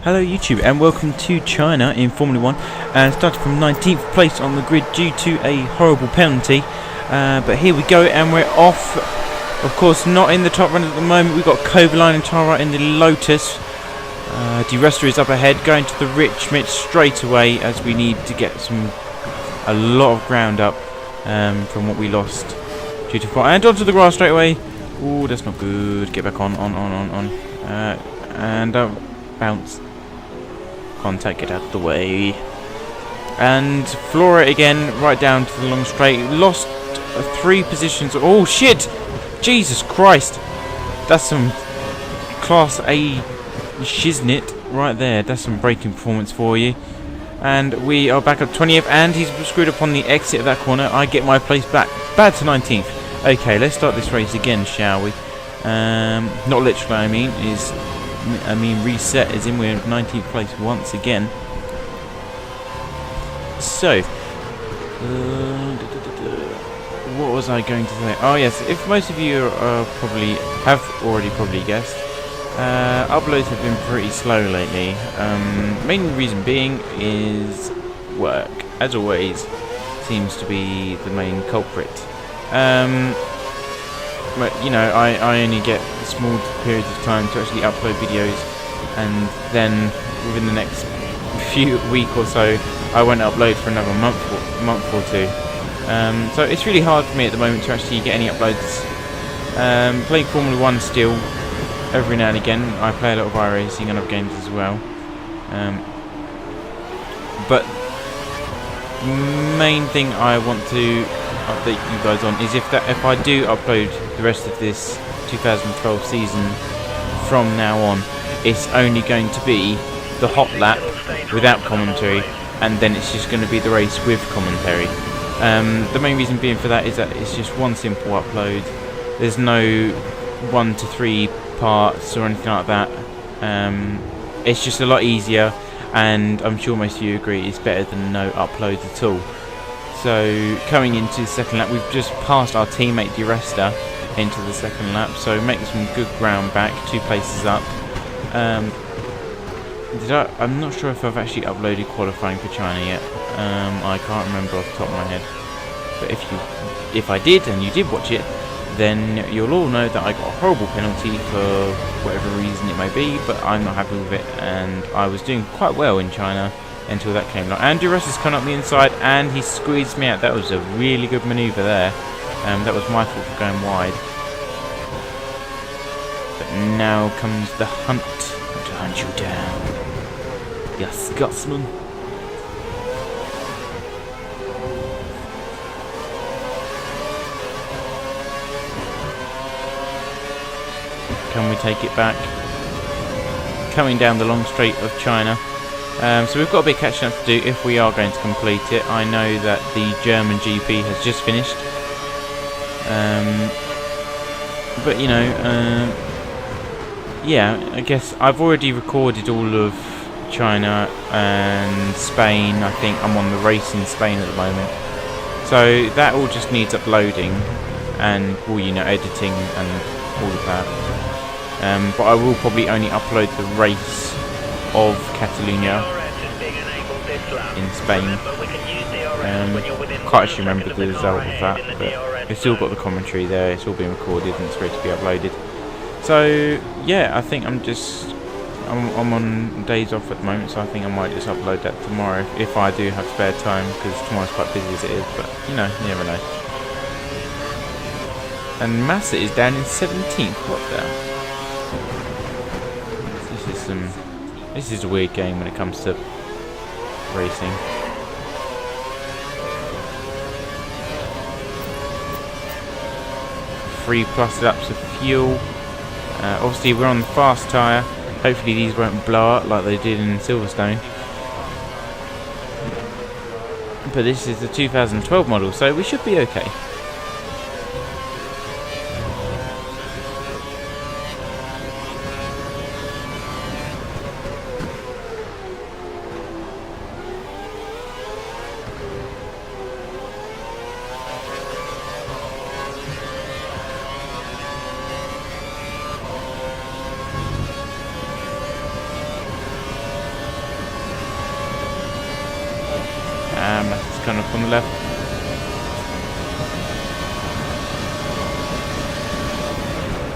Hello YouTube and welcome to China in Formula 1, and started from 19th place on the grid due to a horrible penalty, but here we go and we're off. Of course not in the top run at the moment. We've got Kovalainen and Tara in the Lotus. Di Resta is up ahead, going to the Rich Mitch straight away as we need to get a lot of ground up from what we lost due to fire. And onto the grass straight away. Ooh, that's not good. Get back on. And bounce. Contact, get out of the way. And Flora again, right down to the long straight. Lost 3 positions. Oh shit! Jesus Christ! That's some Class A shiznit right there. That's some braking performance for you. And we are back up 20th, and he's screwed up on the exit of that corner. I get my place back. Bad to 19th. Okay, let's start this race again, shall we? Not literally, I mean reset, as in we're in 19th place once again. So, what was I going to say? Oh yes, if most of you have already guessed, uploads have been pretty slow lately. Main reason being is work, as always, seems to be the main culprit. But you know, I only get small periods of time to actually upload videos, and then within the next week or so I won't upload for another month or two. So it's really hard for me at the moment to actually get any uploads. Playing Formula 1 still every now and again. I play a lot of iRacing and other games as well. But main thing I want to update you guys on is if I do upload the rest of this 2012 season from now on, it's only going to be the hot lap without commentary, and then it's just going to be the race with commentary. The main reason being for that is that it's just one simple upload. There's no 1 to 3 parts or anything like that. It's just a lot easier, and I'm sure most of you agree it's better than no uploads at all. So coming into the second lap, we've just passed our teammate Di Resta into the second lap, so making some good ground back, 2 places up. I'm not sure if I've actually uploaded qualifying for China yet. I can't remember off the top of my head. But if I did and you did watch it, then you'll all know that I got a horrible penalty for whatever reason it may be, but I'm not happy with it, and I was doing quite well in China until that came along. And Di Resta's come up the inside and he squeezed me out. That was a really good manoeuvre there. That was my fault for going wide. But now comes the hunt to hunt you down. Yes, Scotsman. Can we take it back? Coming down the long straight of China. So we've got a bit of catching up to do if we are going to complete it. I know that the German GP has just finished. But you know, yeah, I guess I've already recorded all of China and Spain. I think I'm on the race in Spain at the moment. So that all just needs uploading and, well, you know, editing and all of that. But I will probably only upload the race of Catalonia in Spain. Can't actually remember the result of that, but we've still got the commentary there. It's all been recorded and it's ready to be uploaded. So yeah, I think I'm on days off at the moment, so I think I might just upload that tomorrow if I do have spare time, because tomorrow's quite busy as it is. But you know, you never know. And Massa is down in 17th. What the? This is a weird game when it comes to racing. Three plus laps of fuel. Obviously we're on the fast tyre. Hopefully these won't blow up like they did in Silverstone. But this is the 2012 model, so we should be okay. coming up on the left.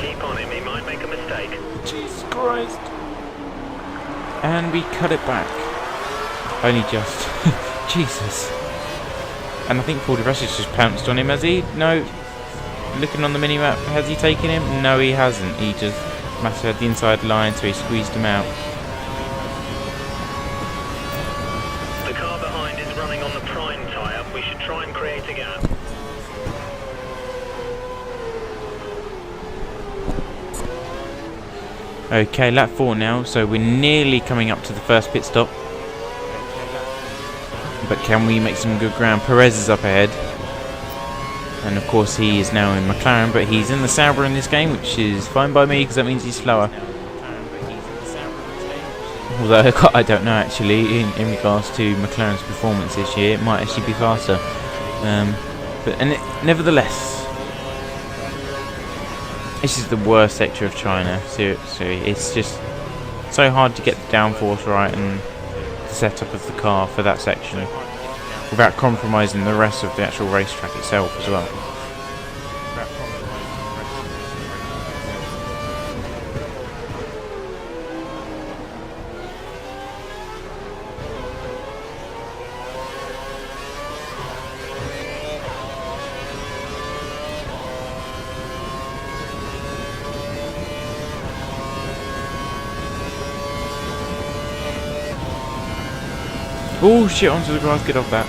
Keep on him, he might make a mistake. Jesus Christ. And we cut it back. Only just. Jesus. And I think Paul de Rest just pounced on him, has he? No. Looking on the mini-map, has he taken him? No, he hasn't. He just must have had the inside line, so he squeezed him out. The car behind is running on the prime tyre. We should try and create a gap. Okay, lap 4 now, so we're nearly coming up to the first pit stop. But can we make some good ground? Perez is up ahead. And of course he is now in McLaren, but he's in the Sauber in this game, which is fine by me because that means he's slower. Although I don't know actually in regards to McLaren's performance this year, it might actually be faster. Nevertheless, this is the worst sector of China. Seriously, it's just so hard to get the downforce right and the setup of the car for that section, without compromising the rest of the actual racetrack itself as well. Oh shit, onto the grass, get off that.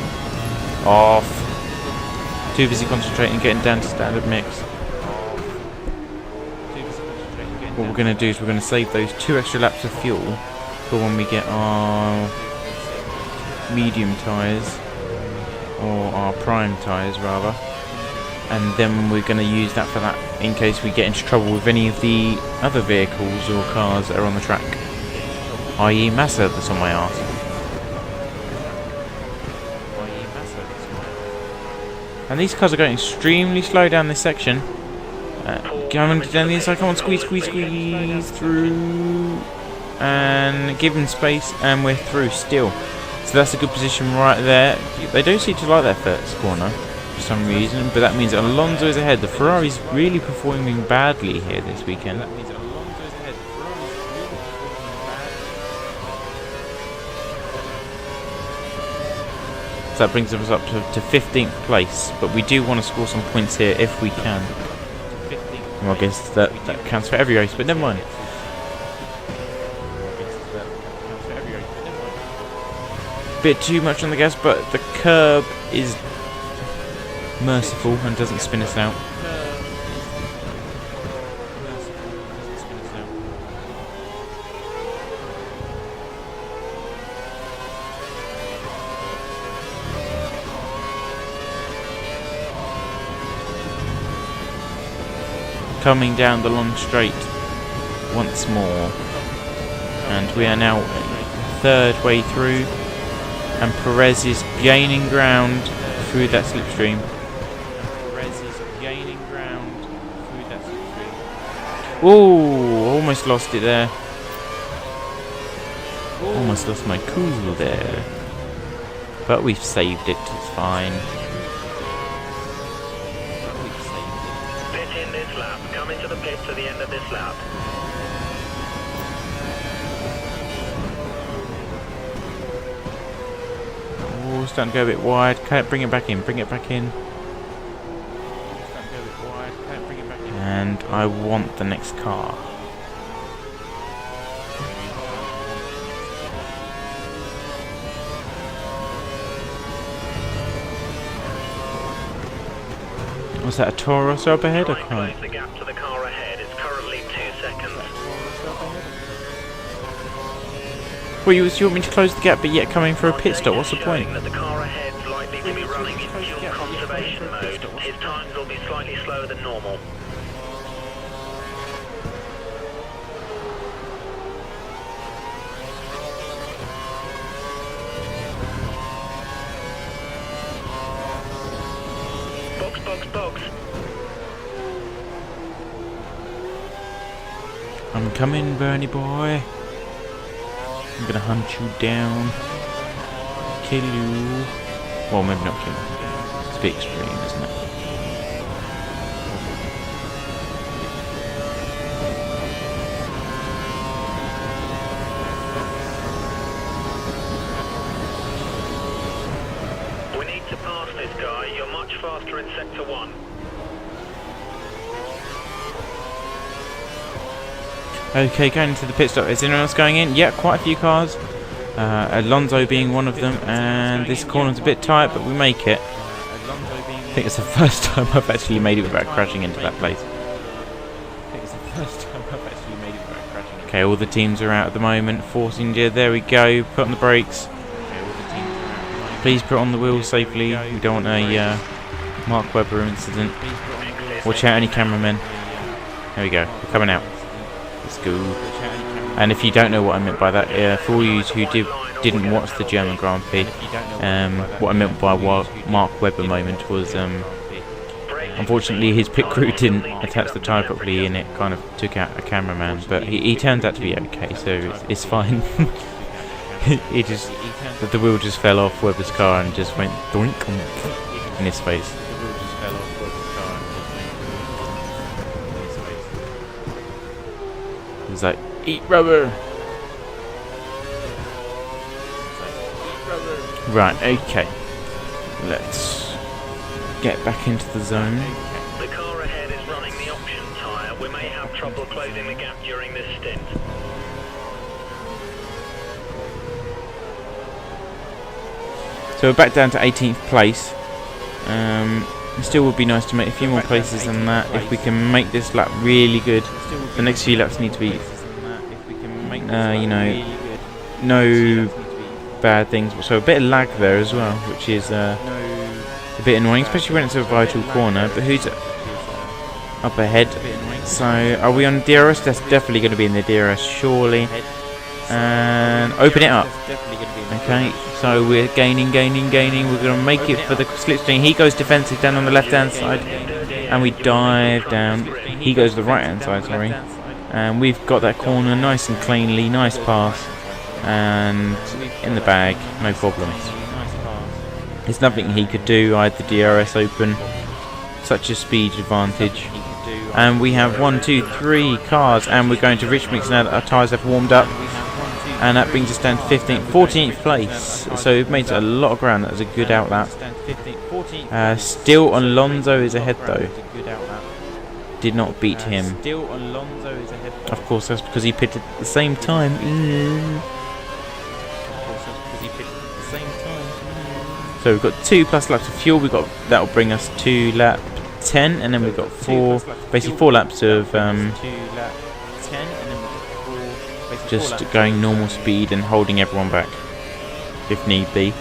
Off. Too busy concentrating, getting down to standard mix. What we're going to do is we're going to save those 2 extra laps of fuel for when we get our medium tyres, or our prime tyres rather, and then we're going to use that for that in case we get into trouble with any of the other vehicles or cars that are on the track, i.e. Massa that's on my arse. And these cars are going extremely slow down this section. Going down the inside, come on, squeeze through. And give him space, and we're through still. So that's a good position right there. They don't seem to like that first corner for some reason, but that means that Alonso is ahead. The Ferrari's really performing badly here this weekend. So that brings us up to 15th place, but we do want to score some points here if we can. Well, I guess that counts for every race, but never mind. Bit too much on the gas, but the curb is merciful and doesn't spin us out. Coming down the long straight once more, and we are now 3rd way through, and Perez is gaining ground through that slipstream. Oh, almost lost it there. Almost lost my cool there, but we've saved it. It's fine. Come into the pit to the end of this lap. Oh, starting to go a bit wide. Can't bring it back in. Bring it back in. And I want the next car. Was that a Taurus up ahead? I can't. The gap to the car ahead is currently 2 seconds. Well, you want me to close the gap, but yet coming for a pit stop? What's the point? That the car ahead's likely to be running in fuel conservation mode. His times will be slightly slower than normal. Box. I'm coming, Bernie boy. I'm gonna hunt you down, kill you, Well, maybe not too much. It's a bit extreme, isn't it? We need to pass this guy. You're much faster in sector 1. Okay, going into the pit stop. Is anyone else going in? Yeah, quite a few cars. Alonso being one of them, and this corner's a bit tight, but we make it. I think it's the first time I've actually made it without crashing into that place. Okay, all the teams are out at the moment. Force India, there we go. Put on the brakes. Please put on the wheels safely. We don't want a Mark Webber incident. Watch out, any cameramen. There we go. We're coming out. Let's go. And if you don't know what I meant by that, for all you who didn't watch the German Grand Prix, what I meant by Mark Webber moment was, unfortunately his pit crew didn't attach the tyre properly and it kind of took out a cameraman, but he turned out to be okay, so it's fine. The wheel just fell off Webber's car and just went doink in his face. It was like, eat rubber! Right, okay. Let's get back into the zone. The car ahead is running the option tyre. We may have trouble closing the gap during this stint. So we're back down to 18th place. It still would be nice to make a few more places than that if we can make this lap really good. The next few laps need to be, you know, no bad things. So a bit of lag there as well, which is a bit annoying, especially when it's a vital corner. But who's up ahead? So are we on DRS? That's definitely going to be in the DRS, surely. And open it up. Okay, so we're gaining. We're going to make it for the slipstream. He goes defensive down on the left-hand side, and we dive down. He goes to the right-hand side, sorry. And we've got that corner nice and cleanly, nice pass, and in the bag, no problems. There's nothing he could do. I had the DRS open, such a speed advantage. And we have 1, 2, 3 cars, and we're going to rich mix now that our tyres have warmed up. And that brings us down to 14th place. So we've made a lot of ground. That was a good outlap. Still Alonso is ahead though. Did not beat him. Of course, that's because he pitted at the same time. So we've got 2 plus laps of fuel. That'll bring us to lap 10, and then we've got 4 laps of just going normal speed and holding everyone back, if need be.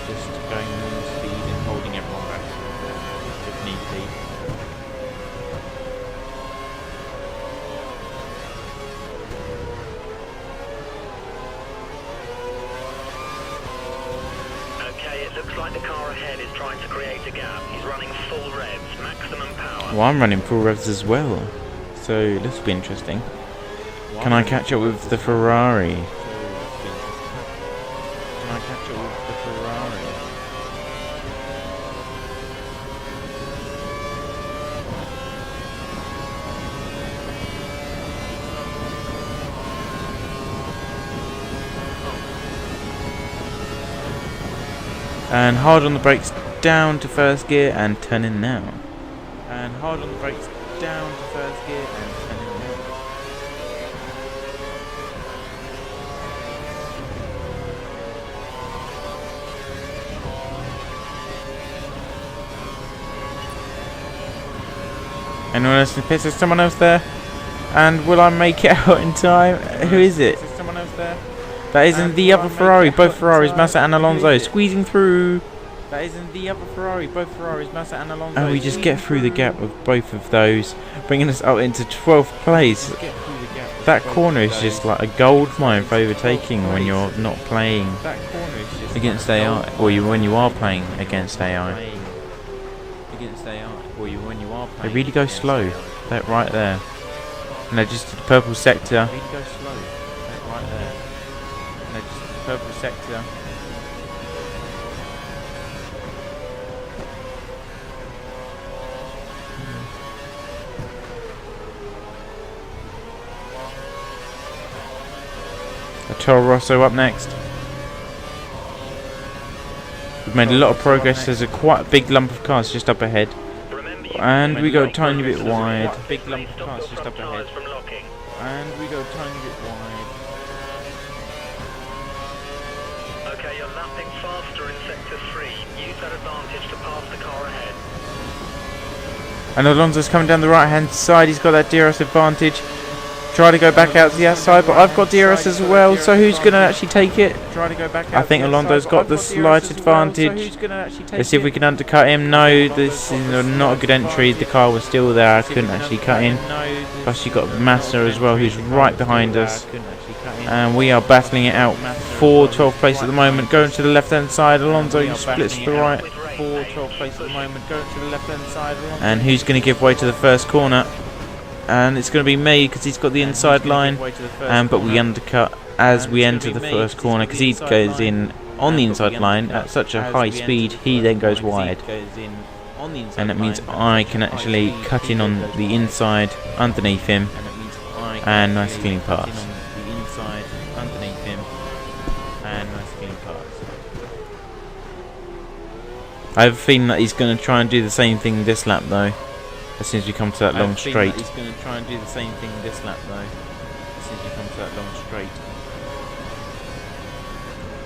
Okay, it looks like the car ahead is trying to create a gap. He's running full revs, maximum power. Well, I'm running full revs as well, so this will be interesting. Can I catch up with the Ferrari? And hard on the brakes, down to first gear and turn in now. And hard on the brakes, down to first gear and turn in now. Anyone else in the pits? There's someone else there. And will I make it out in time? Who is it? That isn't the other Ferrari. Both Ferraris, Massa and Alonso, squeezing through. That isn't the other Ferrari. Both Ferraris, Massa and Alonso. And we just get through the gap with both of those, bringing us up into 12th place. That corner is just like a gold mine for overtaking when you're not playing against AI, or when you are playing against AI. They really go slow. That right there. And they're just the purple sector. Toro Rosso up next. We've made a lot of progress. There's quite a big lump of cars just up ahead. And we go a tiny bit wide. Big lump of cars just up ahead. And we go a tiny bit wide. Okay, you're lapping faster in sector 3. Use that advantage to pass the car ahead. And Alonso's coming down the right hand side. He's got that DRS advantage. Try to go back out to the outside, but I've got DRS as well, so who's going to actually take it? I think Alonso's got the slight advantage. Let's see if we can undercut him. No, this is not a good entry. The car was still there. I couldn't actually cut in. Plus you've got Massa as well, who's right behind us. And we are battling it out for 12th place at the moment. Going to the left hand side. Alonso splits to the right. For 12th place at the moment. Going to the left hand side. And who's going to give way to the first corner? And it's going to be me because he's got the inside line, but we undercut as we enter the first corner because he goes in on the inside line at such a high speed. He then goes wide, and that means I can actually cut in on the inside underneath him, and nice clean pass. I have a feeling that he's going to try and do the same thing this lap though. As soon as we come to that long straight. He's going to try and do the same thing this lap though. As soon as we come to that long straight.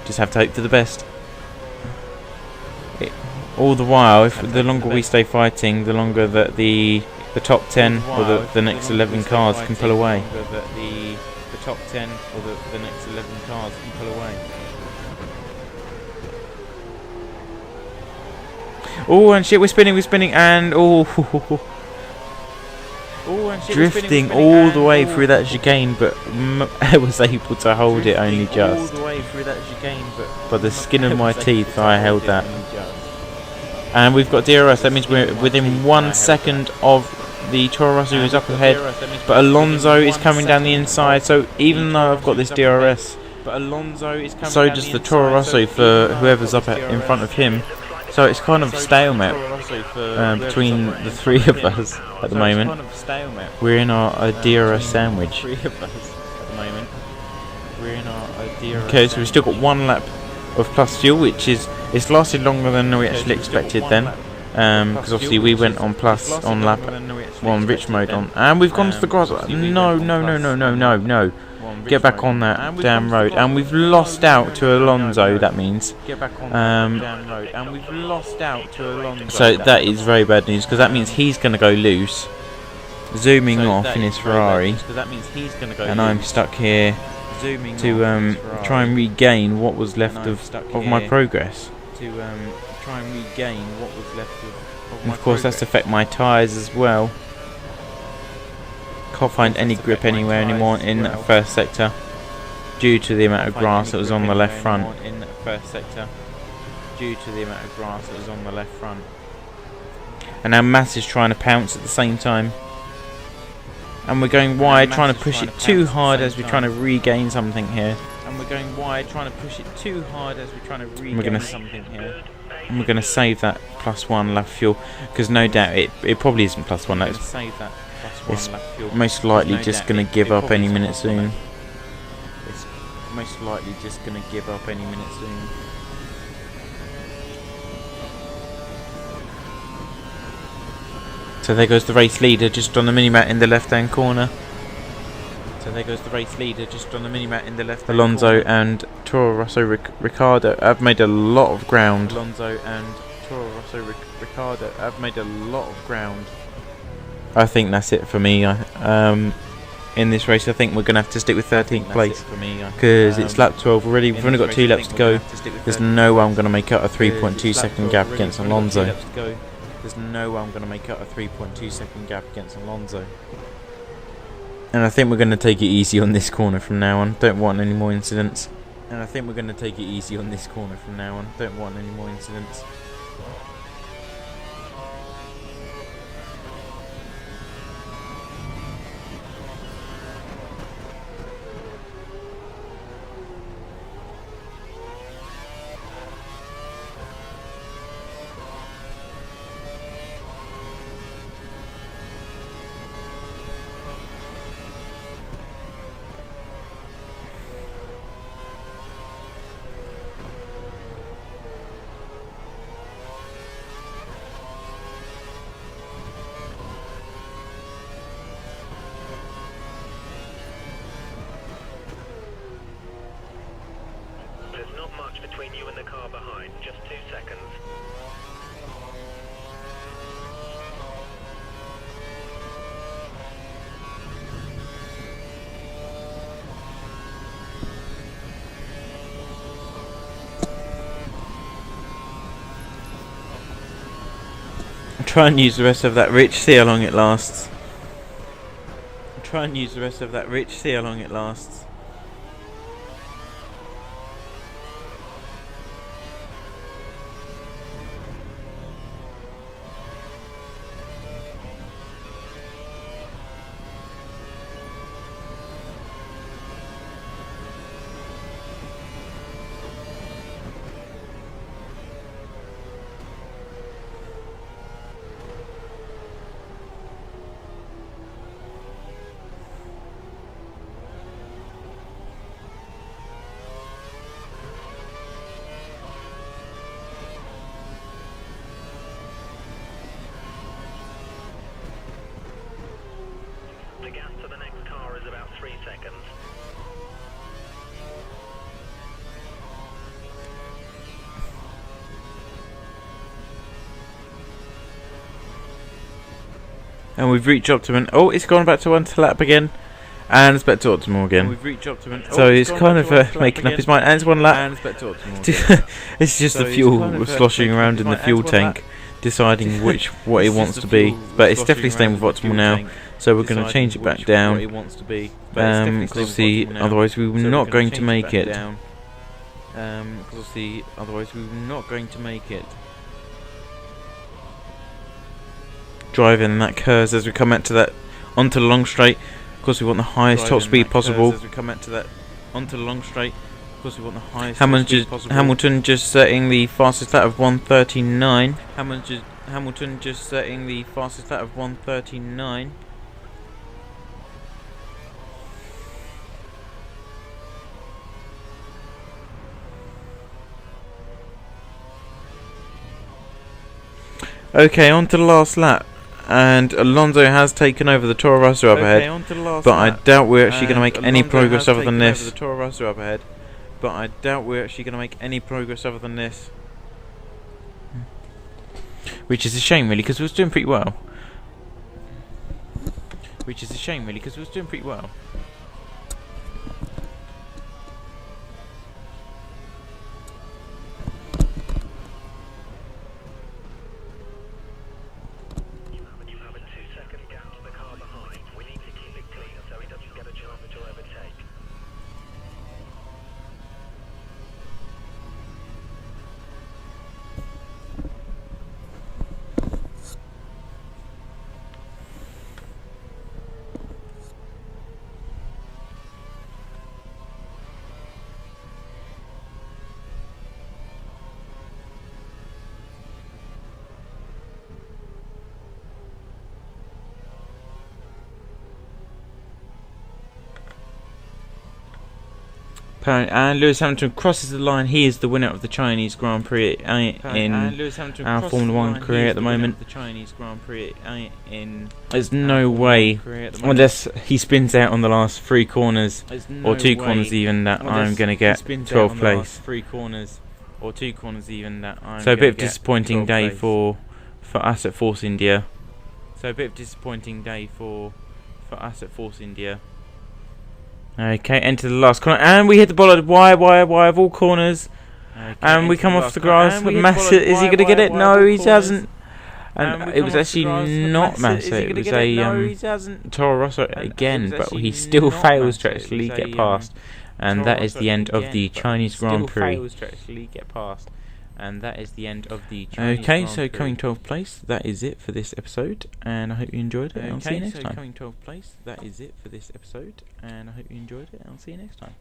Just have to hope for the best. All the while, if the longer we stay fighting, the longer that the top 10 or the next 11 cars can pull away. The top 10 or the next 11 cars can pull away. Oh, and shit, we're spinning, and drifting all the way through that chicane, but I was able to hold it only just. By the skin of my teeth, I held that. And we've got DRS, that means we're within 1 second of the Toro Rosso who's up ahead, but Alonso is coming down the inside, so even though I've got this DRS, so does the Toro Rosso for whoever's up in front of him. So it's kind of a stalemate between the three of us at the moment. We're in our DRS sandwich. Okay, so we've still got 1 lap of plus fuel, which is it's lasted longer than we actually expected then. Because obviously we went on plus on lap 1 rich mode on, and we've gone to the grass. No. Get back on that damn road, and we've lost out to Alonso. That means, so that is very bad news because that means he's going to go loose, zooming off in his Ferrari, and I'm stuck here to try and regain what was left of my progress. And of course, that's affect my tyres as well. Can't find any grip anywhere anymore in that first sector due to the amount of grass that was on the left front. And now Mass is trying to pounce at the same time. And we're going wide, trying to push it too hard as we're trying to regain something here. And we're going to save that +1 lap fuel because no doubt it probably isn't +1. It's most likely just going to give up any minute soon. So there goes the race leader just on the minimap in the left hand corner. Alonso and Toro Rosso Ricciardo have made a lot of ground. I think that's it for me. In this race, I think we're going to have to stick with 13th place because it's lap 12 already. We've only got 2 laps to go. There's no way I'm going to make up a 3.2 second gap against Alonso. And I think we're going to take it easy on this corner from now on. Don't want any more incidents. much between you and the car behind. Just 2 seconds. Try and use the rest of that rich, see how long it lasts. Try and use the rest of that rich, see how long it lasts. The gap to the next car is about 3 seconds. And we've reached optimum. Oh, it's gone back to one to lap again. And it's back to optimal again. We've reached optimum. So it's kind of making up his mind. And it's one lap. And it's back to optimal. It's just the fuel sloshing around in the fuel tank, deciding what it wants to be. But it's definitely staying with optimal now. So we're going to change it back down. Because obviously, otherwise we were not going to make it. Driving that curves as we come out to that onto the long straight. Of course, we want the highest top speed possible. Hamilton just setting the fastest lap of 1:39. Hamilton just setting the fastest lap of 1:39. Okay, on to the last lap, and Alonso has taken over the Toro Rosso up ahead, but I doubt we're actually going to make any progress other than this. Which is a shame, really, because we was doing pretty well. You have a 2-second gap to the car behind. We need to keep it clear so he doesn't get a chance to overtake. And Lewis Hamilton crosses the line. He is the winner of the Chinese Grand Prix in our Formula 1 career at the moment. There's no way, unless he spins out on the last 3 corners, or 2 corners even, that I'm going to get 12th place. So a bit of disappointing day for us at Force India. Okay, enter the last corner, and we hit the bollard wide of all corners, and we come off the grass. Massa, is he going to get it? No, he hasn't. And it was actually not Massa, it was a Toro Rosso again, but he still fails to actually get past. And that is the end of the Chinese Grand Prix. Okay, so coming 12th place, that is it for this episode, and I hope you enjoyed it, and I'll see you next time.